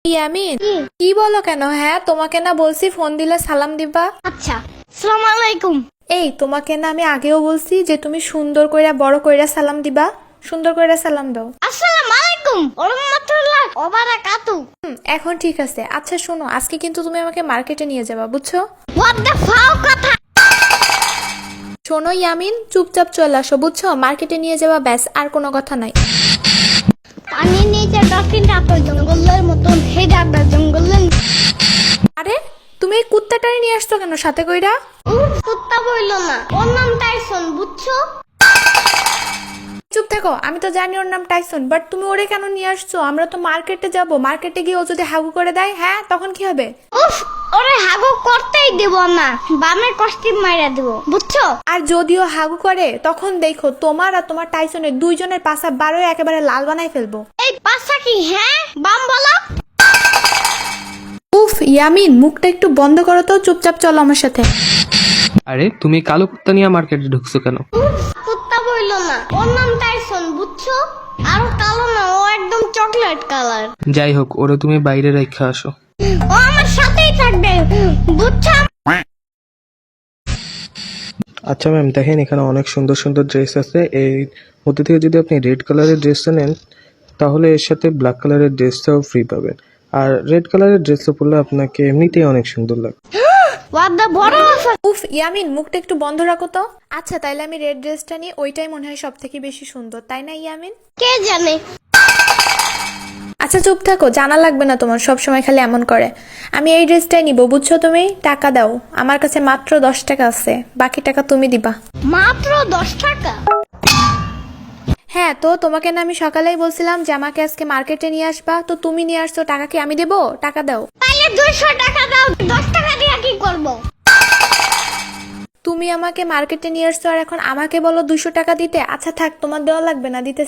ইয়ামিন, কি বলো কেন? হ্যাঁ, তোমাকে না বলছি ফোন দিলে সালাম দিবা। আচ্ছা, আসসালামু আলাইকুম। এই তোমাকে না আমি আগেও বলছি যে তুমি সুন্দর কইরা বড় কইরা সালাম দিবা। সুন্দর কইরা সালাম দাও। আসসালামু আলাইকুম ওয়া রাহমাতুল্লাহ ওয়া বারাকাতু। এখন ঠিক আছে। আচ্ছা শোনো, আজকে কিন্তু তুমি আমাকে মার্কেটে নিয়ে যাবা, বুঝছো? হোয়াট দ্য ফাও কথা। শোনো ইয়ামিন, চুপচাপ চলে আসো, বুঝছো? মার্কেটে নিয়ে যাবা, ব্যাস, আর কোনো কথা নাই। পানির নিচে ডলফিনটা তো জঙ্গলের মতন হেডাটা জঙ্গলের। আরে তুমি এই কুত্তাটারে নিয়ে আসছো কেন সাথে কইরা? উফ, কুত্তা বইলো না, ওর নাম টাইসন, বুঝছো? চুপ থাকো, আমি তো জানি ওর নাম টাইসন, বাট তুমি ওরে কেন নিয়ে আসছো? আমরা তো মার্কেটে যাব, মার্কেটে গিয়ে ও যদি হাগু করে দেয়, হ্যাঁ তখন কি হবে? উফ, ওরে হাগু করতেই দেব না, বামের কষ্টিপ মাইরা দেব, বুঝছো? আর যদিও হাগু করে তখন দেখো তোমার আর তোমার টাইসনের দুইজনের পাশা বারোয় একেবারে লাল বানাই ফেলবো। এই পাশা কি, হ্যাঁ বাম বলো। উফ ইয়ামিন, মুখটা একটু বন্ধ করো তো, চুপচাপ চলো আমার সাথে। আরে তুমি কালো কুত্তা নিয়ে মার্কেটে ঢুকছো কেন? উফ, কুত্তা বইলো না, ওর নাম টাইসন, বুঝছো? আর কালো না, ও একদম চকলেট কালার। যাই হোক, ওরা তুমি বাইরে রেখে আসো। ও আমার সাথেই থাকবে, বুঝছো? আচ্ছা ম্যাম, দেখেন এখানে অনেক সুন্দর সুন্দর ড্রেস আছে। এর মধ্যে থেকে যদি আপনি রেড কালারের ড্রেসটা নেন, তাহলে এর সাথে ব্ল্যাক কালারের ড্রেসটাও ফ্রি পাবেন। আর রেড কালারের ড্রেসটা পরলে আপনাকে এমনিতেই অনেক সুন্দর লাগবে। ওয়াদা বড় আছে। উফ ইয়ামিন, মুখটা একটু বন্ধ রাখো তো। আচ্ছা তাইলে আমি রেড ড্রেসটা নিই, ওইটাই মনে হয় সব থেকে বেশি সুন্দর, তাই না ইয়ামিন? কে জানে। আচ্ছা চুপ থাকো, জানা লাগবে না তোমার, সব সময় খালি এমন করে। আমি এই ড্রেসটাই নিব, বুঝছো? তুমি টাকা দাও, আমার কাছে মাত্র 10 টাকা আছে, বাকি টাকা তুমি দিবা। মাত্র 10 টাকা? হ্যাঁ, তো তোমাকে না আমি সকালেই বলছিলাম যে আমাকে আজকে মার্কেটে নিয়ে আসবা, তো তুমি নিয়ে আসছো, টাকা কি আমি দেবো? টাকা দাও। তাইলে 200 টাকা দাও, 10 টাকা দিয়ে কি করব? তুমি আমাকে মার্কেটে নিয়ে আসছো আর এখন আমাকে বলো 200 টাকা দিতে? আচ্ছা থাক, তোমার দেওয়া লাগবে না, দিতে